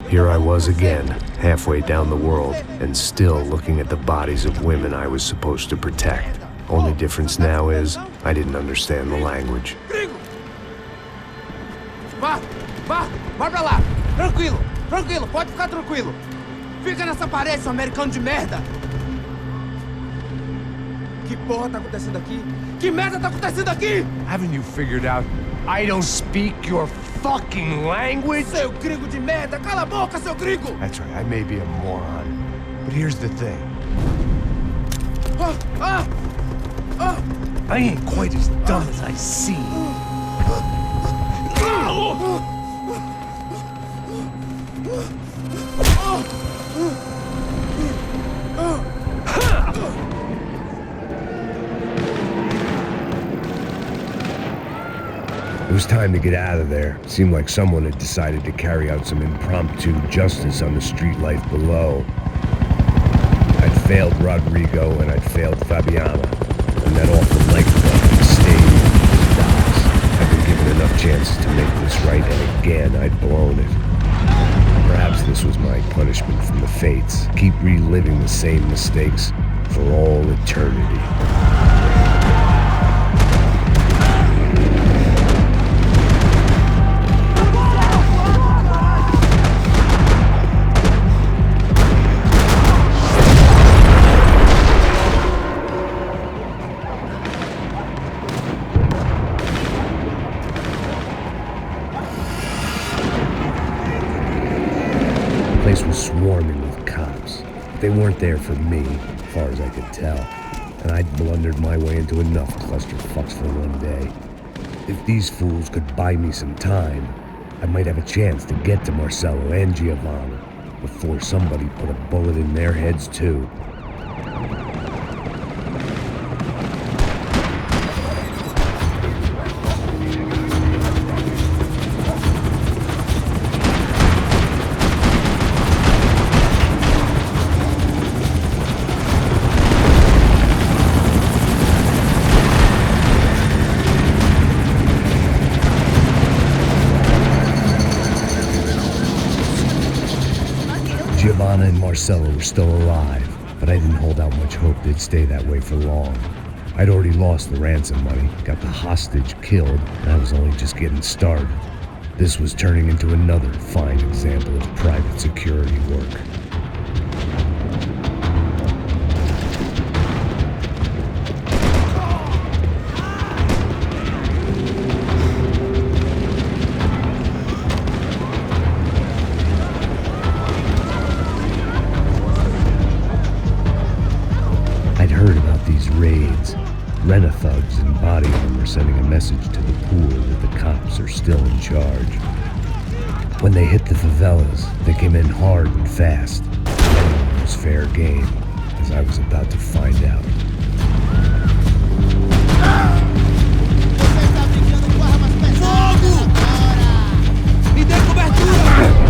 Here I was again, halfway down the world, and still looking at the bodies of women I was supposed to protect. Only difference now is, I didn't understand the language. Vai pra lá! Tranquilo, pode ficar tranquilo! Fica nessa parede, seu americano de merda! Que porra tá acontecendo aqui? Que merda tá acontecendo aqui? Haven't you figured out I don't speak your fucking language? Seu gringo de merda! Cala a boca, seu gringo! That's right, I may be a moron, but here's the thing. I ain't quite as dumb as I seem. It was time to get out of there. It seemed like someone had decided to carry out some impromptu justice on the street life below. I'd failed Rodrigo and I'd failed Fabiana, and that awful leg fucking stayed in his dots. I'd been given enough chances to make this right, and again I'd blown it. Perhaps this was my punishment from the fates. Keep reliving the same mistakes for all eternity. The place was swarming with cops. They weren't there for me, as far as I could tell, and I'd blundered my way into enough clusterfucks for one day. If these fools could buy me some time, I might have a chance to get to Marcello and Giovanna before somebody put a bullet in their heads too. Giovanna and Marcello were still alive, but I didn't hold out much hope they'd stay that way for long. I'd already lost the ransom money, got the hostage killed, and I was only just getting started. This was turning into another fine example of private security work. Heard about these raids. Rent-a-thugs in body armor sending a message to the pool that the cops are still in charge. When they hit the favelas, they came in hard and fast. It was fair game, as I was about to find out. Me dê cobertura!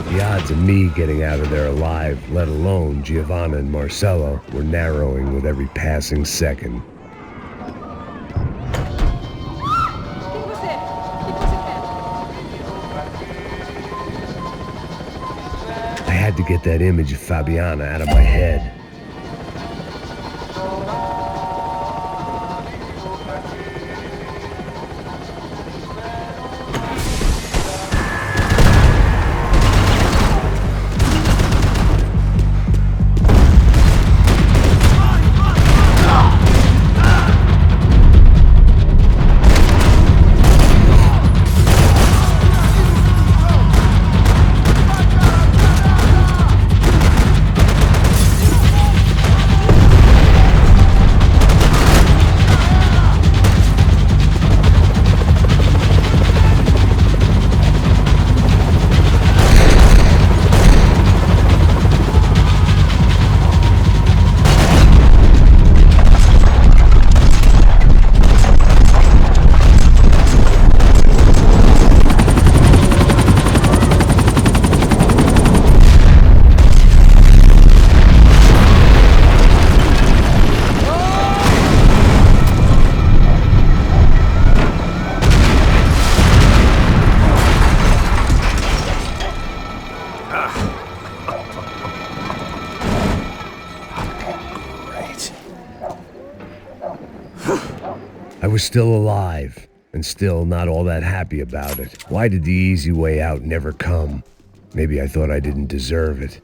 The odds of me getting out of there alive, let alone Giovanna and Marcello, were narrowing with every passing second. I had to get that image of Fabiana out of my head. was still alive, and still not all that happy about it. Why did the easy way out never come? Maybe I thought I didn't deserve it.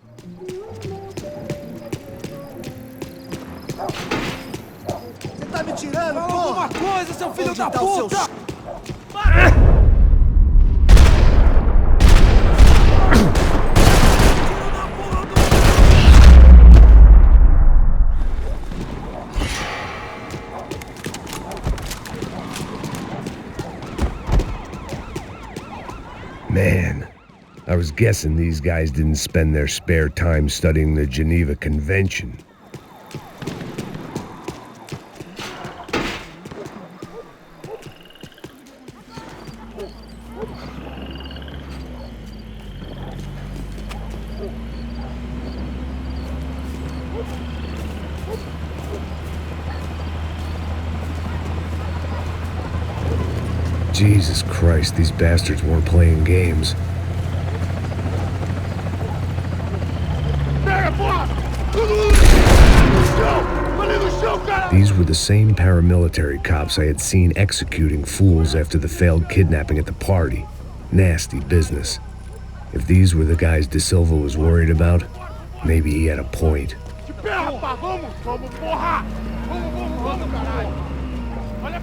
Você tá me tirando, porra? Alguma coisa, seu filho da puta! Man, I was guessing these guys didn't spend their spare time studying the Geneva Convention. Jesus Christ, these bastards weren't playing games. These were the same paramilitary cops I had seen executing fools after the failed kidnapping at the party. Nasty business. If these were the guys De Silva was worried about, maybe he had a point.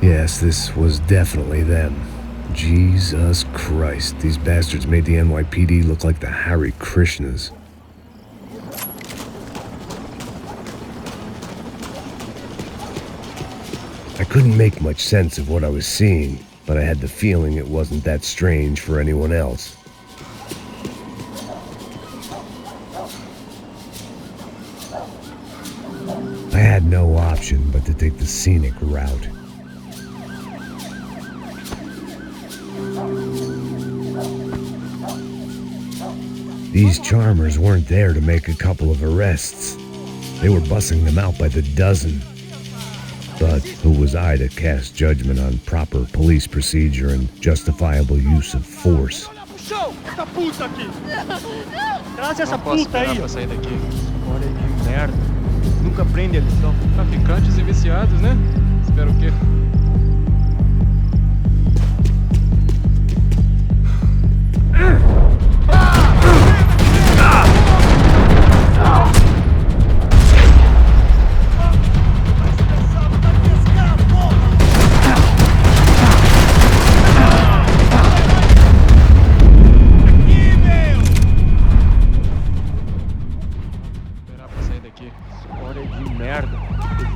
Yes, this was definitely them. Jesus Christ, these bastards made the NYPD look like the Hare Krishnas. I couldn't make much sense of what I was seeing, but I had the feeling it wasn't that strange for anyone else. I had no option but to take the scenic route. These charmers weren't there to make a couple of arrests. They were bussing them out by the dozen. But who was I to cast judgment on proper police procedure and justifiable use of force? Traz essa puta aí! Pra sair daqui. Olha que merda. Nunca aprende a lição. Traficantes e viciados, né? Espero o quê?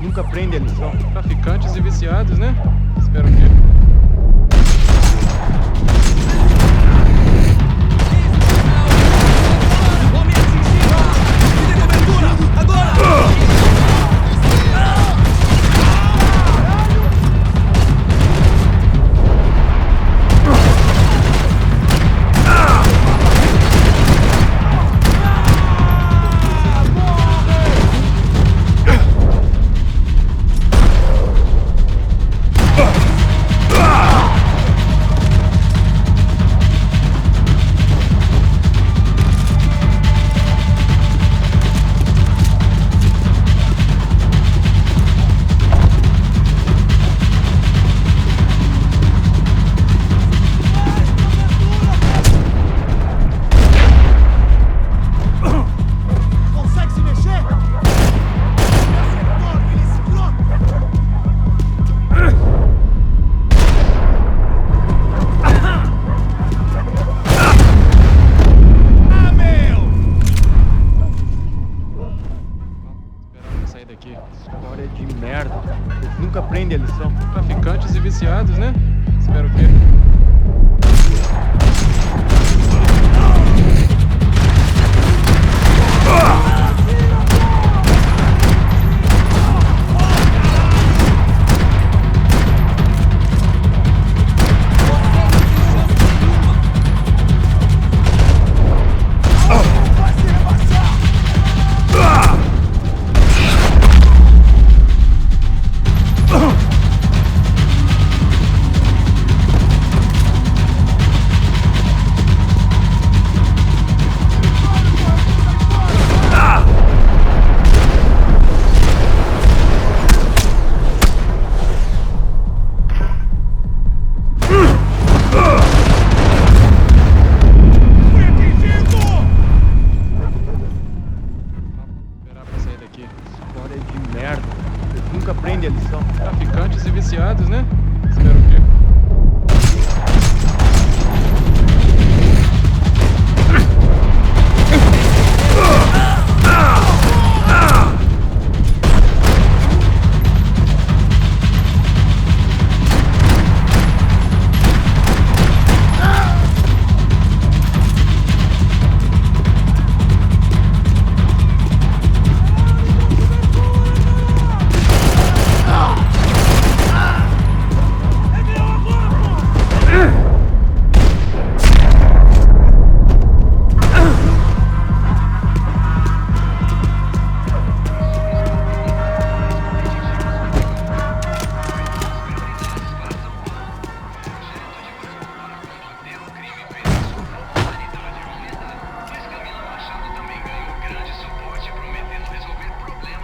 Nunca aprende a lição. Traficantes e viciados, né? Espero o quê?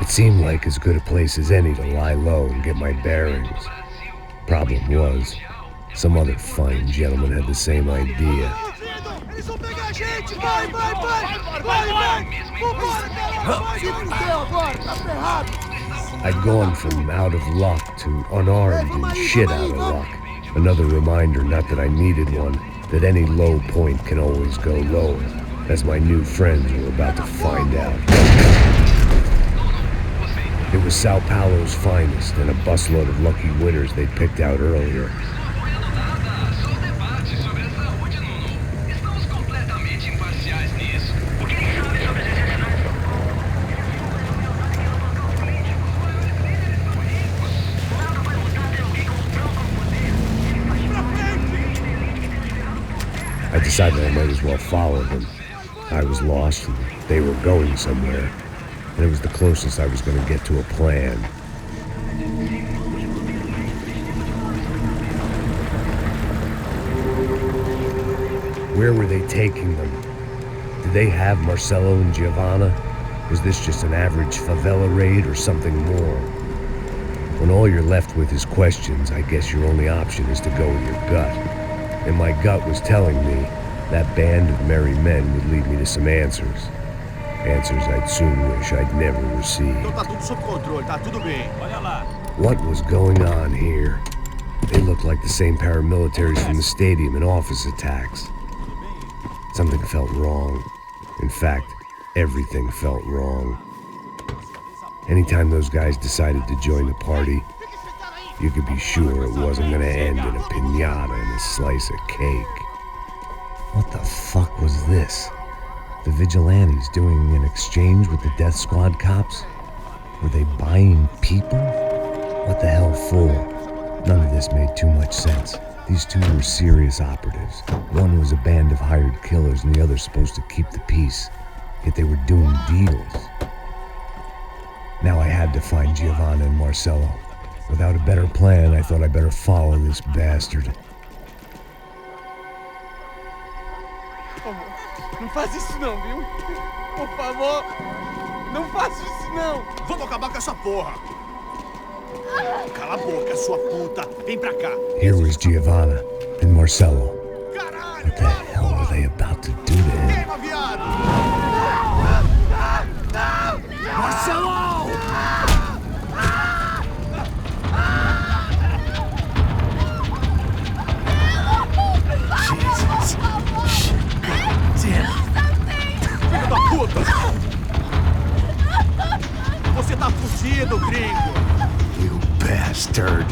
seemed like as good a place as any to lie low and get my bearings. Problem was, some other fine gentleman had the same idea. I'd gone from out of luck to unarmed and shit out of luck. Another reminder, not that I needed one, that any low point can always go lower, as my new friends were about to find out. It was Sao Paulo's finest and a busload of lucky winners they'd picked out earlier. I decided I might as well follow them. I was lost and they were going somewhere, and it was the closest I was going to get to a plan. Where were they taking them? Did they have Marcelo and Giovanna? Was this just an average favela raid or something more? When all you're left with is questions, I guess your only option is to go with your gut. And my gut was telling me that band of merry men would lead me to some answers. Answers I'd soon wish I'd never received. What was going on here? They looked like the same paramilitaries from the stadium in office attacks. Something felt wrong. In fact, everything felt wrong. Anytime those guys decided to join the party, you could be sure it wasn't gonna end in a piñata and a slice of cake. What the fuck was this? The vigilantes doing an exchange with the death squad cops? Were they buying people? What the hell for? None of this made too much sense. These two were serious operatives. One was a band of hired killers and the other supposed to keep the peace. Yet they were doing deals. Now I had to find Giovanna and Marcelo. Without a better plan, I thought I'd better follow this bastard. Não faz isso não, viu? Por favor, não faça isso não. Vamos acabar com essa porra. Cala a boca, sua puta. Vem pra cá. Here was Giovanna and Marcelo. What the hell were they about to do to him? Queima, viado! Marcelo! Filho da puta! Você tá fugido, gringo! You bastard!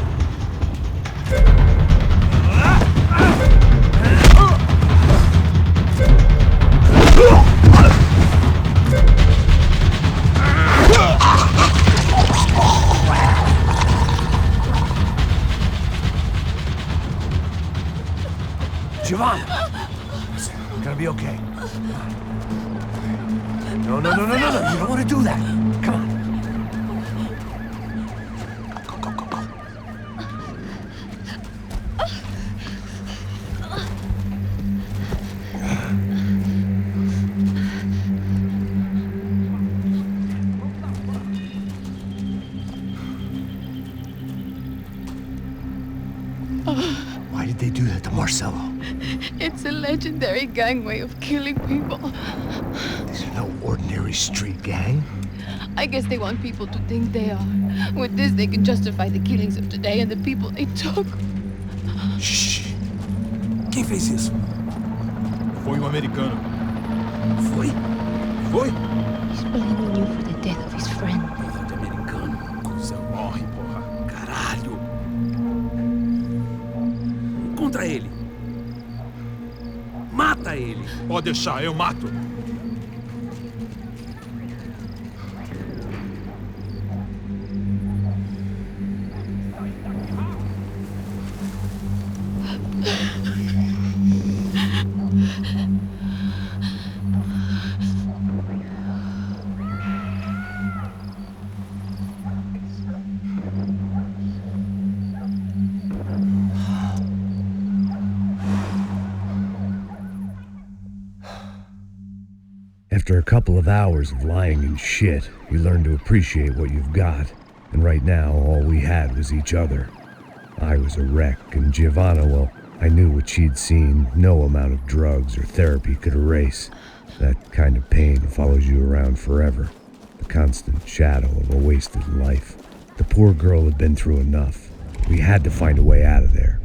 Giovanna! It's gonna be okay. No. You don't want to do that. Come on. Go. Why did they do that to Marcelo? It's a legendary gang way of killing people. These are no ordinary street gang. I guess they want people to think they are. With this, they can justify the killings of today and the people they took. Shh. Quem fez isso? Foi americano. Foi? He's blaming you for the death of his friend. Americano. Você morre, porra. Caralho. Contra ele. Mata ele. Pode deixar, eu mato. After a couple of hours of lying in shit, you learn to appreciate what you've got. And right now, all we had was each other. I was a wreck, and Giovanna, well, I knew what she'd seen no amount of drugs or therapy could erase. That kind of pain follows you around forever. The constant shadow of a wasted life. The poor girl had been through enough. We had to find a way out of there.